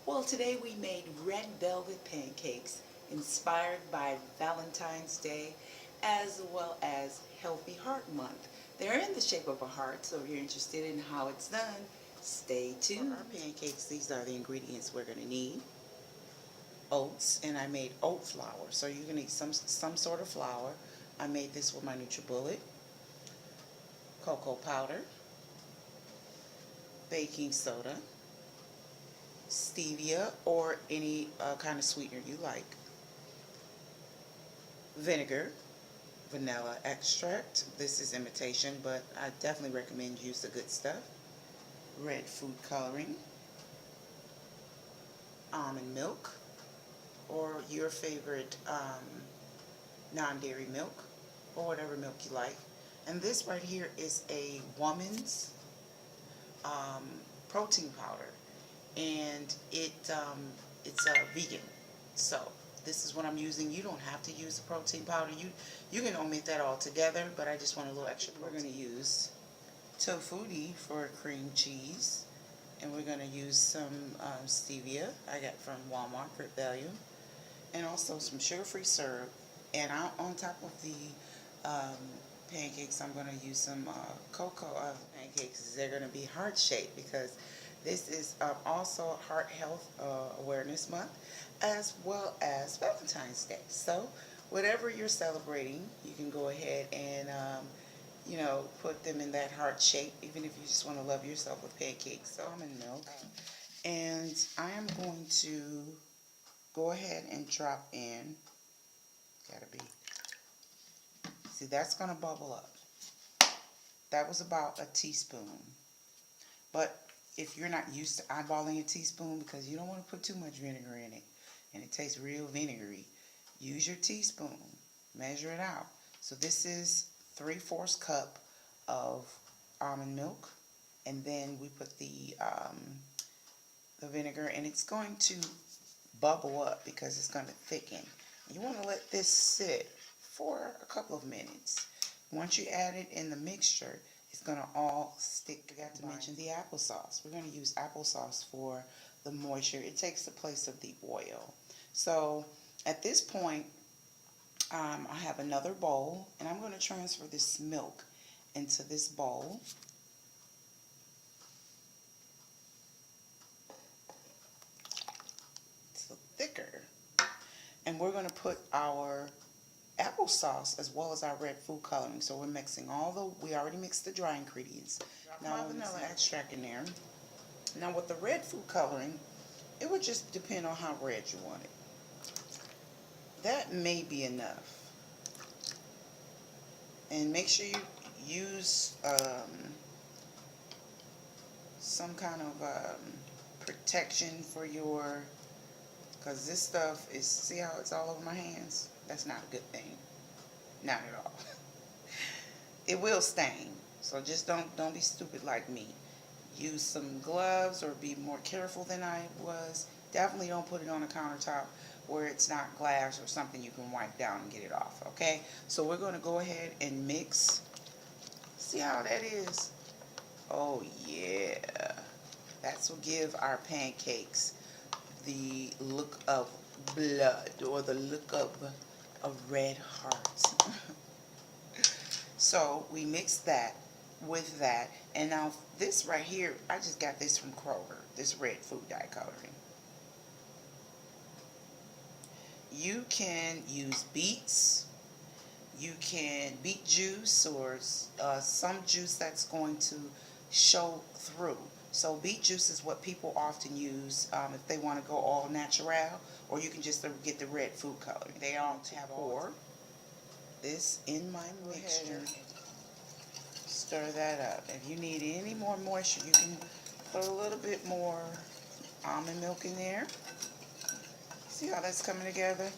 Well, today we made red velvet pancakes inspired by Valentine's Day as well as Healthy Heart Month. They're in the shape of a heart, so if you're interested in how it's done, stay tuned. For our pancakes, these are the ingredients we're going to need. Oats, and I made oat flour. So you're going to need some sort of flour. I made this with my NutriBullet. Cocoa powder, baking soda, stevia or any kind of sweetener you like, vinegar, vanilla extract. This is imitation, but I definitely recommend you use the good stuff. Red food coloring, almond milk, or your favorite non-dairy milk, or whatever milk you like. And this right here is a woman's um, protein powder, and it's vegan. So this is what I'm using. You don't have to use the protein powder. You can omit that altogether, but I just want a little extra protein. We're going to use tofu for cream cheese, and we're going to use some stevia I got from Walmart, Great Value, and also some sugar-free syrup. And on top of the pancakes, I'm going to use some cocoa pancakes. They're going to be heart-shaped because this is also Heart Health Awareness Month as well as Valentine's Day. So whatever you're celebrating, you can go ahead and put them in that heart shape, even if you just want to love yourself with pancakes. So almond milk. And I am going to go ahead and drop in, see, that's going to bubble up. That was about a teaspoon. But if you're not used to eyeballing a teaspoon because you don't want to put too much vinegar in it and it tastes real vinegary, use your teaspoon. Measure it out. So this is 3/4 cup of almond milk, and then we put the vinegar, and it's going to bubble up because it's going to thicken. You want to let this sit for a couple of minutes. Once you add it in the mixture, it's going to all stick. I forgot to mention the applesauce. We're going to use applesauce for the moisture. It takes the place of the oil. So at this point, I have another bowl, and I'm going to transfer this milk into this bowl. It's thicker. And we're going to put our applesauce as well as our red food coloring. So we're mixing we already mixed the dry ingredients. Now my vanilla extract in there. Now with the red food coloring, it would just depend on how red you want it. That may be enough. And make sure you use some kind of protection for because this stuff is, see how it's all over my hands? That's not a good thing. Not at all. It will stain. So just don't be stupid like me. Use some gloves or be more careful than I was. Definitely don't put it on a countertop where it's not glass or something you can wipe down and get it off, okay? So we're going to go ahead and mix. See how that is? Oh yeah. That's what give our pancakes the look of blood, or the look of a red heart. So we mix that with that, and now this right here, I just got this from Kroger, this red food dye coloring. You can use beets, you can beet juice, or some juice that's going to show through. So beet juice is what people often use if they want to go all natural, or you can just get the red food coloring. They all have pour this in my mixture. Stir that up. If you need any more moisture, you can put a little bit more almond milk in there. See how that's coming together?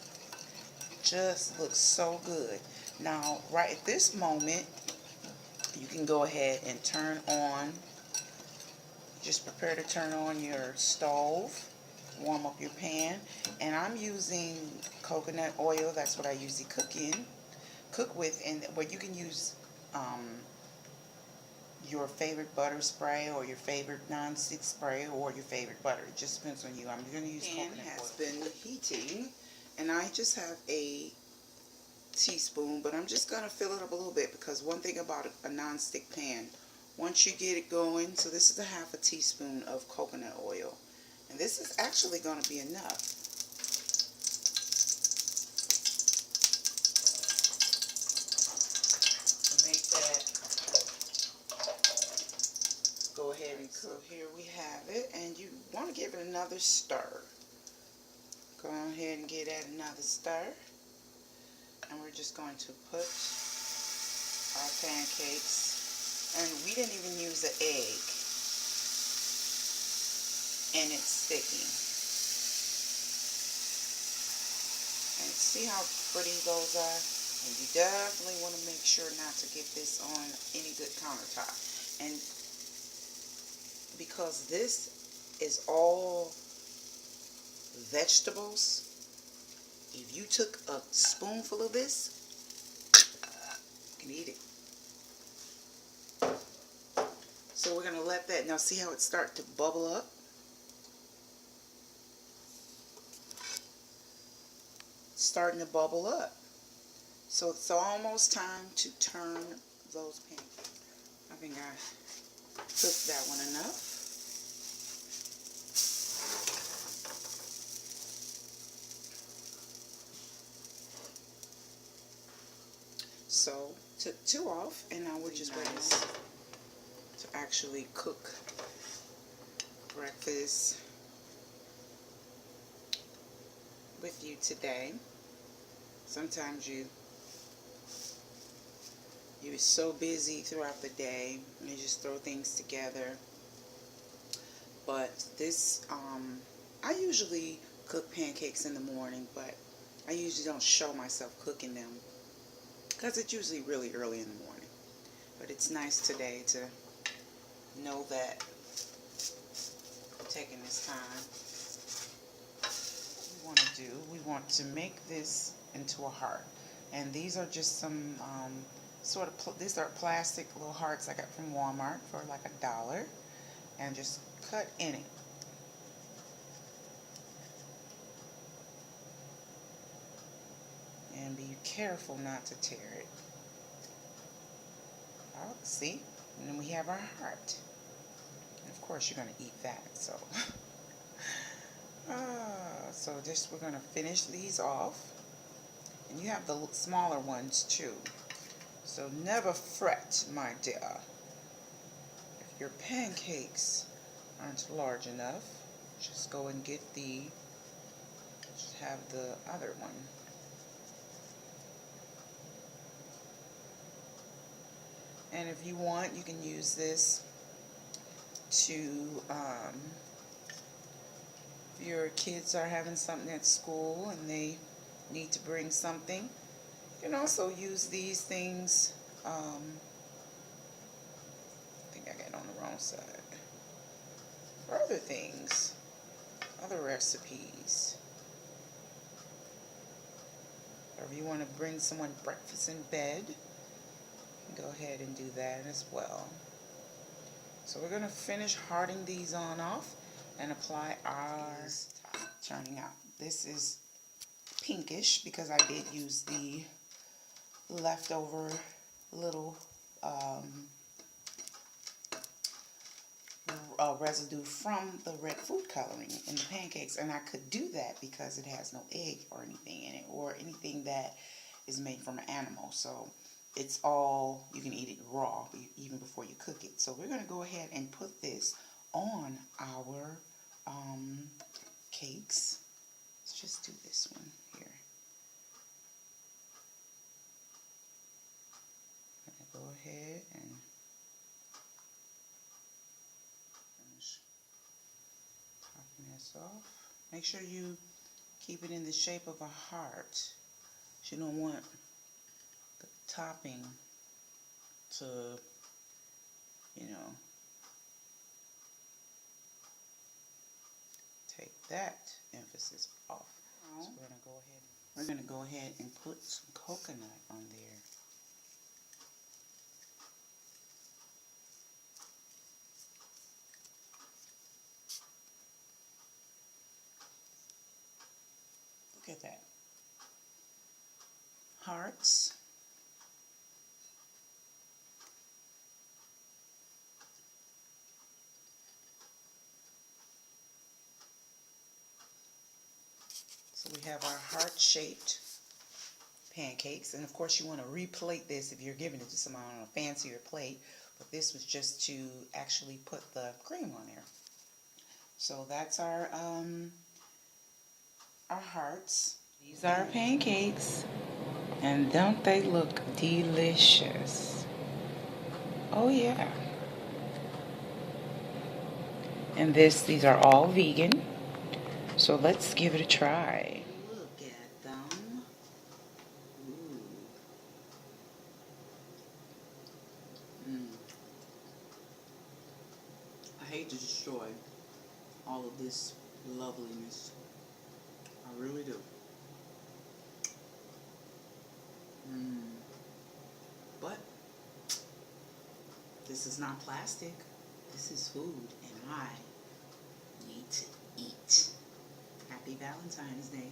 Just looks so good. Now, right at this moment, you can go ahead and turn on, just prepare to turn on your stove, warm up your pan, and I'm using coconut oil. That's what I usually cook with, and but you can use your favorite butter spray or your favorite non-stick spray or your favorite butter. It just depends on you. I'm going to use coconut oil. Pan has been heating, and I just have a teaspoon, but I'm just going to fill it up a little bit, because one thing about a non-stick pan, once you get it going, so this is a half a teaspoon of coconut oil, and this is actually going to be enough. To make that go ahead and cook. So here we have it, and you want to give it another stir. Go ahead and give that another stir, and we're just going to put our pancakes, and we didn't even use an egg, and it's sticking. And see how pretty those are? And you definitely want to make sure not to get this on any good countertop. And because this is all vegetables, if you took a spoonful of this, you can eat it. So we're going to let that, now see how it start to bubble up? It's starting to bubble up. So it's almost time to turn those pancakes. I think I cooked that one enough. So took two off, and now we're just ready to actually cook breakfast with you today. Sometimes you're so busy throughout the day and you just throw things together. But this, I usually cook pancakes in the morning, but I usually don't show myself cooking them because it's usually really early in the morning. But it's nice today to know that I'm taking this time. What we want to make this into a heart, and these are just some these are plastic little hearts I got from Walmart for like $1, and just cut in it. And be careful not to tear it. Oh, see? And then we have our heart. And of course you're going to eat that, so so just we're going to finish these off. And you have the smaller ones too. So never fret, my dear. If your pancakes aren't large enough, just go and get just have the other one. And if you want, you can use this to, if your kids are having something at school and they need to bring something, you can also use these things. I think I got it on the wrong side. For other things, other recipes. Or if you want to bring someone breakfast in bed, you can go ahead and do that as well. So we're going to finish hearting these on off and apply our turning out. This is pinkish because I did use the leftover little residue from the red food coloring in the pancakes, and I could do that because it has no egg or anything in it or anything that is made from an animal. So it's all, you can eat it raw even before you cook it. So we're going to go ahead and put this on our cakes. Let's just do this one here. I'm going to go ahead and finish popping this off. Make sure you keep it in the shape of a heart. You don't want the topping to, you know, take that emphasis off. So we're gonna go ahead and put some coconut on there. hearts. So we have our heart-shaped pancakes, and of course you want to replate this if you're giving it to someone on a fancier plate, but this was just to actually put the cream on there. So that's our hearts. These are our pancakes, and don't they look delicious? Oh yeah. And these are all vegan, so let's give it a try. Look at them. Ooh. I hate to destroy all of this loveliness. I really do. But this is not plastic. This is food, and I need to eat. Happy Valentine's Day.